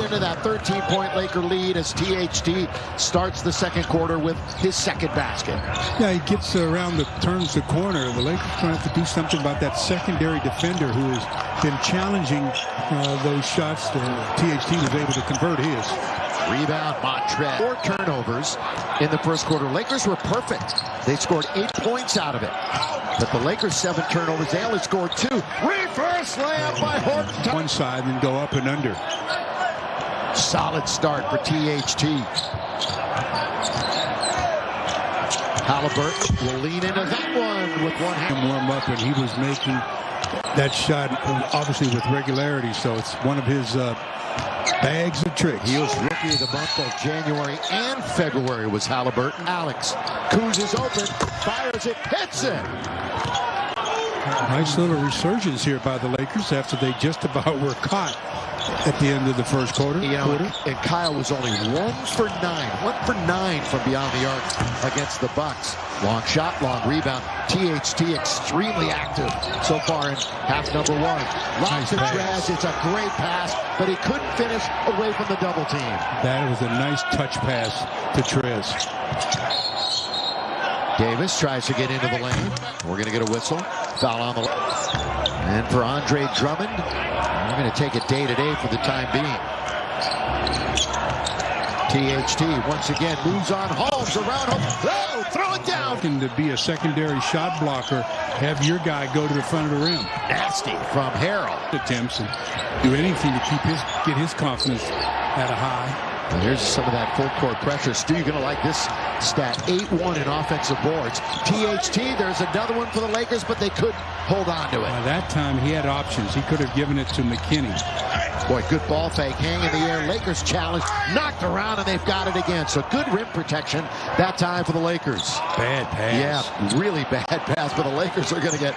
into that 13-point Laker lead as THT starts the second quarter with his second basket. Yeah, he gets around turns the corner. The Lakers going to have to do something about that secondary defender who has been challenging those shots. THT was able to convert his. Rebound, Montrez. 4 turnovers in the first quarter. Lakers were perfect. They scored 8 points out of it. But the Lakers 7 turnovers. They only scored 2. Reverse layup by Horton. One side and go up and under. Solid start for THT. Halliburton will lean into that one with one hand. Warm up, and he was making that shot obviously with regularity. So it's one of his bags of tricks. He was rookie of the month both January and February was Halliburton. Alex Kuz is open, fires it, hits it. Nice little resurgence here by the Lakers after they just about were caught at the end of the first quarter. You know, and Kyle was only 1 for 9 from beyond the arc against the Bucks. Long shot, long rebound. THT extremely active so far in half number 1. Lots of trash. It's a great pass, but he couldn't finish away from the double team. That was a nice touch pass to Trez. Davis tries to get into the lane. We're going to get a whistle. Foul on the left. And for Andre Drummond, we're going to take it day-to-day for the time being. THT once again moves on Holmes around him. Oh, throw it down. To be a secondary shot blocker, have your guy go to the front of the rim. Nasty from Harrell. Attempts and do anything to get his confidence at a high. And here's some of that full court pressure. Stu, you're going to like this stat. 8-1 in offensive boards. THT, there's another one for the Lakers, but they couldn't hold on to it. That time he had options. He could have given it to McKinney. Boy, good ball fake, hang in the air. Lakers challenge, knocked around, and they've got it again. So good rim protection that time for the Lakers. Bad pass. Yeah, really bad pass, but the Lakers are going to get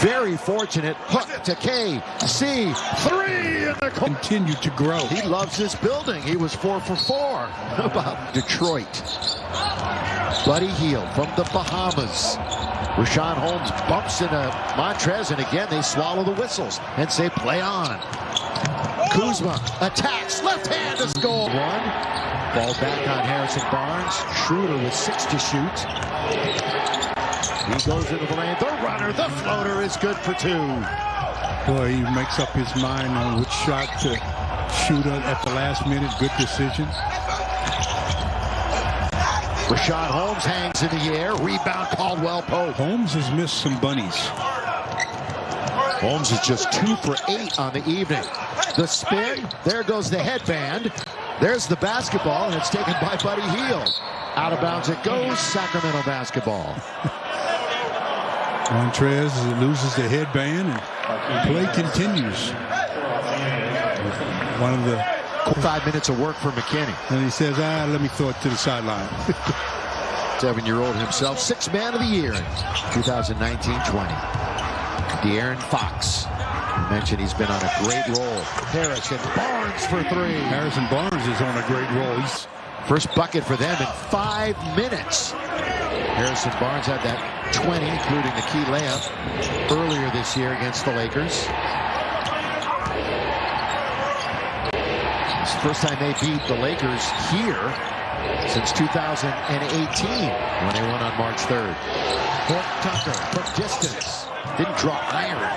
very fortunate. Hook to KC, 3 in the continue to grow. He loves this building. He was 4 for 4. How about Detroit? Buddy Hield from the Bahamas. Rashawn Holmes bumps into Montrez, and again they swallow the whistles and say play on. Kuzma attacks, left hand to score. 1. Ball back on Harrison Barnes. Schroeder with 6 to shoot. He goes into the lane. The runner, the floater is good for 2. Boy, he makes up his mind on which shot to shoot at the last minute. Good decision. Rashawn Holmes hangs in the air. Rebound, Caldwell Pope. Holmes has missed some bunnies. Holmes is just 2 for 8 on the evening. The spin. There goes the headband. There's the basketball, and it's taken by Buddy Hield. Out of bounds it goes. Sacramento basketball. Montrez loses the headband, and play continues. One of the 5 minutes of work for McKinney. And he says, let me throw it to the sideline. 7-year-old himself, 6th man of the year in 2019-20. De'Aaron Fox. You mentioned he's been on a great roll. Harrison Barnes for 3. Harrison Barnes is on a great roll. He's first bucket for them in 5 minutes. Harrison Barnes had that 20, including the key layup earlier this year against the Lakers. It's the first time they beat the Lakers here since 2018 when they won on March 3rd. Fort Tucker from distance. Didn't draw iron.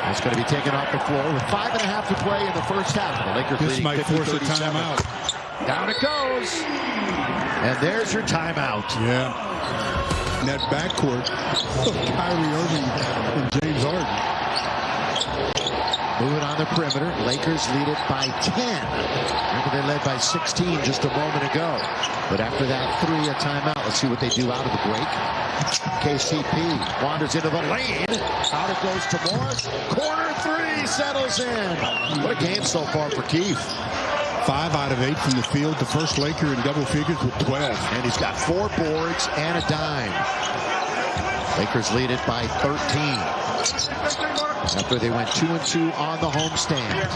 It's going to be taken off the floor with 5.5 to play in the first half. The Lakers this leading might force a 50-37. timeout. Down it goes. And there's your timeout. Yeah. In that backcourt of Kyrie Irving and James Harden. Moving on the perimeter. Lakers lead it by 10. Remember, they led by 16 just a moment ago. But after that 3, a timeout. Let's see what they do out of the break. KCP wanders into the lane. Out it goes to Morris. Corner 3 settles in. What a game so far for Keith. 5 out of 8 from the field. The first Laker in double figures with 12. And he's got 4 boards and a dime. Lakers lead it by 13. After they went 2-2 on the homestand.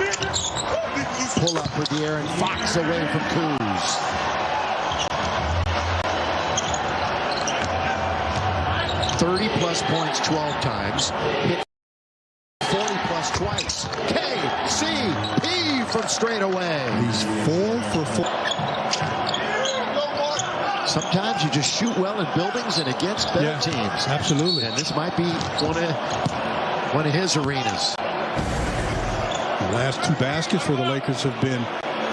Pull up for De'Aaron Fox away from Kuz. +30 points 12 times. Hit 40+ twice. KCP from straight away. He's 4 for 4. Sometimes you just shoot well in buildings and against better teams. Absolutely. And this might be one of his arenas. The last 2 baskets for the Lakers have been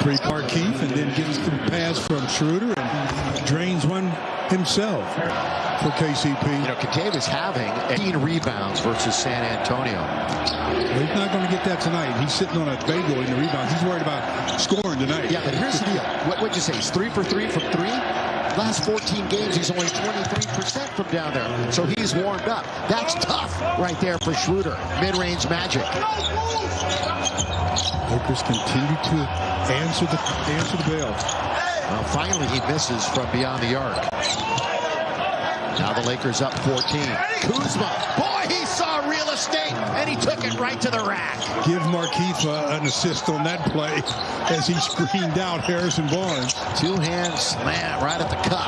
Markieff, and then gets the pass from Schroeder and drains one himself for KCP. You know, Kentavious having 18 rebounds versus San Antonio. Well, he's not going to get that tonight. He's sitting on a bagel in the rebounds. He's worried about scoring tonight. Yeah, but here's the deal. What'd you say? He's 3 for 3 from 3? Last 14 games, he's only 23% from down there. So he's warmed up. That's tough right there for Schroeder. Mid-range magic. Lakers continue to answer the bell. Well, finally he misses from beyond the arc. Now the Lakers up 14. Kuzma, boy, he saw real estate, and he took it right to the rack. Give Markieff an assist on that play as he screened out Harrison Barnes. Two-hand slam right at the cup.